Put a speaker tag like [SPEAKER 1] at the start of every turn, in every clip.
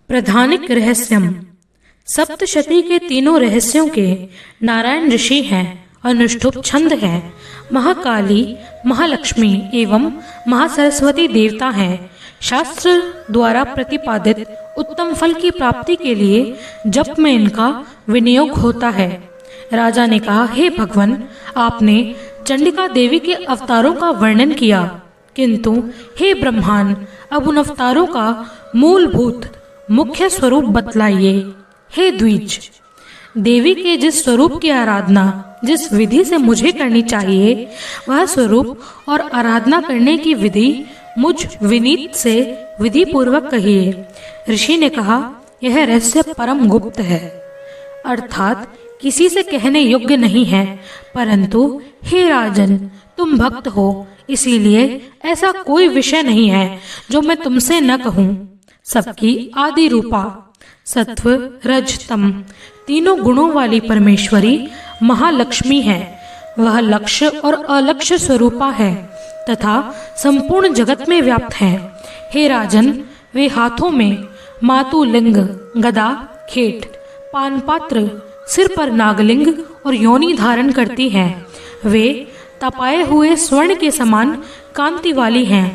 [SPEAKER 1] प्रधानिक रहस्यम। सप्तशती के तीनों रहस्यों के नारायण ऋषि हैं, अनुष्ठुप छंद है, महाकाली, महालक्ष्मी एवं महासरस्वती देवता हैं। शास्त्र द्वारा प्रतिपादित उत्तम फल की प्राप्ति के लिए जप में इनका विनियोग होता है। राजा ने कहा, हे भगवान, आपने चंडिका देवी के अवतारों का वर्णन किया, किंतु हे ब्रह्मांड, अब उन अवतारों का मूलभूत मुख्य स्वरूप बतलाइए। हे द्विज, देवी के जिस स्वरूप की आराधना जिस विधि से मुझे करनी चाहिए, वह स्वरूप और आराधना करने की विधि मुझ विनीत से विधि पूर्वक कहिए। ऋषि ने कहा, यह रहस्य परम गुप्त है, अर्थात किसी से कहने योग्य नहीं है, परंतु हे राजन, तुम भक्त हो, इसीलिए ऐसा कोई विषय नहीं है जो मैं तुमसे न कहूं। सबकी आदि रूपा, सत्व रज तम तीनों गुणों वाली परमेश्वरी महालक्ष्मी है। वह लक्ष्य और अलक्ष्य स्वरूपा है तथा संपूर्ण जगत में व्याप्त है। हे राजन, वे हाथों में मातुलिंग, गदा, खेट, पानपात्र, सिर पर नागलिंग और योनि धारण करती हैं। वे तपाए हुए स्वर्ण के समान कांति वाली हैं,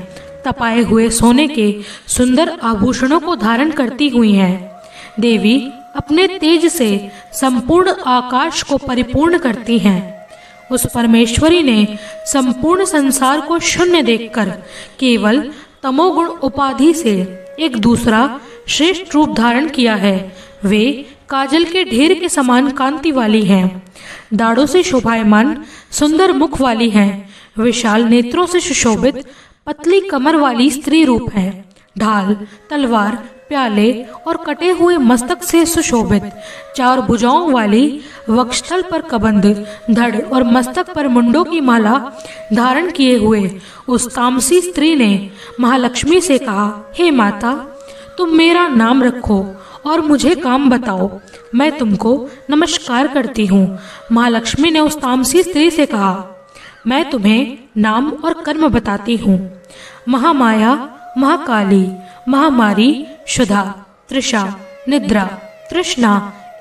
[SPEAKER 1] तपाए हुए सोने के सुंदर आभूषणों को धारण करती हुई हैं। देवी अपने तेज से संपूर्ण आकाश को परिपूर्ण करती हैं। उस परमेश्वरी ने संपूर्ण संसार को शून्य देखकर केवल तमोगुण उपाधि से एक दूसरा श्रेष्ठ रूप धारण किया है। वे काजल के ढेर के समान कांति वाली हैं, दाढ़ों से शोभायमान सुंदर मुख वाली हैं, विशाल नेत्रों से सुशोभित पतली कमर वाली स्त्री रूप है, ढाल, तलवार, प्याले और कटे हुए मस्तक से सुशोभित, चार भुजाओं वाली, वक्षस्थल पर कबंध, धड़ और मस्तक पर मुंडों की माला धारण किए हुए उस तामसी स्त्री ने महालक्ष्मी से कहा, हे माता, तुम मेरा नाम रखो और मुझे काम बताओ, मैं तुमको नमस्कार करती हूँ। महालक्ष्मी ने उस तामसी स्त्री से कहा, मैं तुम्हें नाम और कर्म बताती हूँ। महामाया, महाकाली, महामारी, शुदा, त्रिषा, निद्रा, तृष्णा,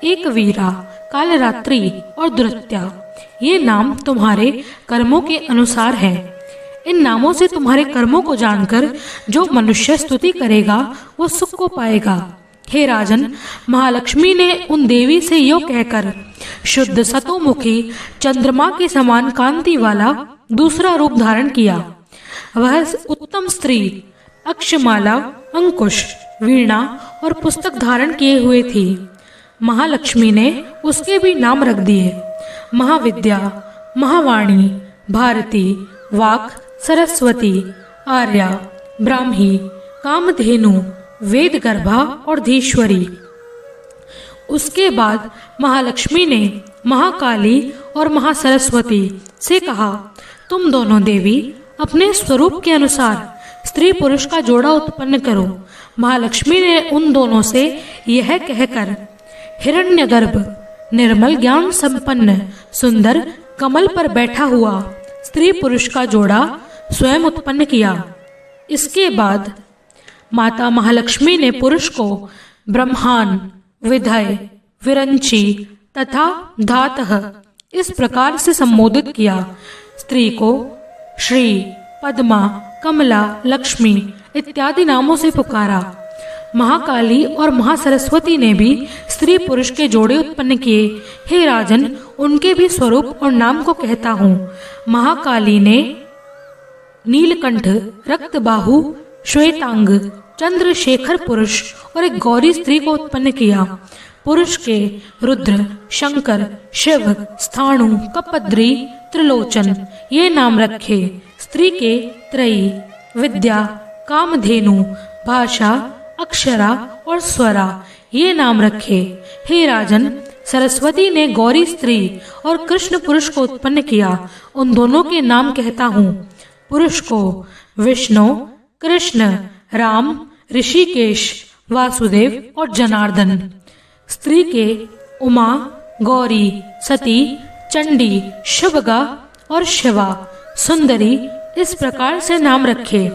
[SPEAKER 1] एकवीरा, कालरात्रि और दुरत्या, ये नाम तुम्हारे कर्मों के अनुसार हैं। इन नामों से तुम्हारे कर्मों को जानकर जो मनुष्य स्तुति करेगा वो सुख को पाएगा। हे राजन, महालक्ष्मी ने उन देवी से यो कहकर शुद्ध सतोमुखी चंद्रमा के समान कांति वाला दूसरा रूप धारण किया। वह उत्तम स्त्री अक्षमाला, अंकुश, वीणा और पुस्तक धारण किए हुए थी। महालक्ष्मी ने उसके भी नाम रख दिए, महाविद्या, महावाणी, भारती, वाक, सरस्वती, आर्या, ब्राह्मी, कामधेनु, वेद गर्भा और धीश्वरी। उसके बाद महालक्ष्मी ने महाकाली और महासरस्वती से कहा, तुम दोनों देवी अपने स्वरूप के अनुसार स्त्री पुरुष का जोड़ा उत्पन्न करो। महालक्ष्मी ने उन दोनों से यह कहकर हिरण्यगर्भ, निर्मल ज्ञान संपन्न, सुंदर कमल पर बैठा हुआ स्त्री पुरुष का जोड़ा स्वयं उत्पन्न किया। इसके बाद माता महालक्ष्मी ने पुरुष को ब्रह्मान, विधय, विरंची तथा धातः इस प्रकार से संबोधित किया। स्त्री को श्री, पद्मा, कमला, लक्ष्मी इत्यादि नामों से पुकारा। महाकाली और महासरस्वती ने भी स्त्री पुरुष के जोड़े उत्पन्न किए। हे राजन, उनके भी स्वरूप और नाम को कहता हूँ। महाकाली ने नीलकंठ, रक्तबाहु, श्वेतांग, चंद्रशेखर पुरुष और एक गौरी स्त्री को उत्पन्न किया। पुरुष के रुद्र, शंकर, शिव, स्थाणु, कपद्री, त्रिलोचन ये नाम रखे। स्त्री के त्रयी, विद्या, कामधेनु, भाषा, अक्षरा और स्वरा ये नाम रखे। हे राजन, सरस्वती ने गौरी स्त्री और कृष्ण पुरुष को उत्पन्न किया। उन दोनों के नाम कहता हूँ। पुरुष को विष्णु, कृष्ण, राम, ऋषिकेश, वासुदेव और जनार्दन। स्त्री के उमा, गौरी, सती, चंडी, शुभगा और शिवा, सुंदरी इस प्रकार से नाम रखे।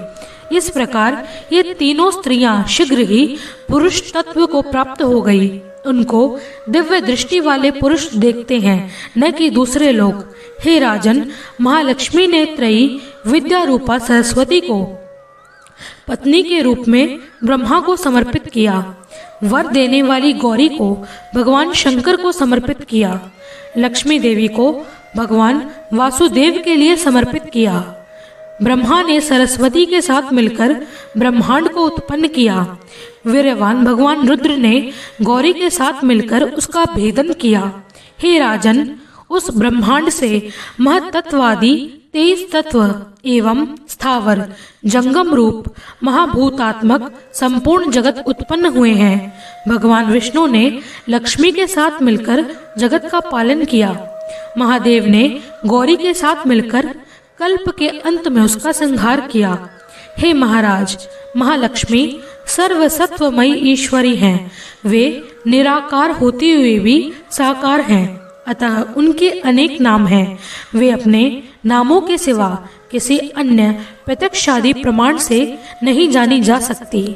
[SPEAKER 1] इस प्रकार ये तीनों स्त्रियां शीघ्र ही पुरुष तत्व को प्राप्त हो गई। उनको दिव्य दृष्टि वाले पुरुष देखते हैं, न कि दूसरे लोग। हे राजन, महालक्ष्मी ने त्रयी विद्या रूपा सरस्वती को पत्नी के रूप में ब्रह्मा को समर्पित किया, वर देने वाली गौरी को भगवान शंकर को समर्पित किया, लक्ष्मी देवी को भगवान वासुदेव के लिए समर्पित किया। ब्रह्मा ने सरस्वती के साथ मिलकर ब्रह्मांड को उत्पन्न किया। वीर्यवान भगवान रुद्र ने गौरी के साथ मिलकर उसका भेदन किया। हे राजन, उस ब्रह्मांड से महतत्वादी 23 तत्व एवं स्थावर जंगम रूप महाभूतात्मक संपूर्ण जगत उत्पन्न हुए हैं। भगवान विष्णु ने लक्ष्मी के साथ मिलकर जगत का पालन किया। महादेव ने गौरी के साथ मिलकर कल्प के अंत में उसका संहार किया। हे महाराज, महालक्ष्मी सर्वसत्वमयी ईश्वरी हैं। वे निराकार होते हुए भी साकार हैं, अतः उनके अनेक नाम हैं। वे अपने नामों के सिवा किसी अन्य प्रत्यक्षादि प्रमाण से नहीं जानी जा सकती।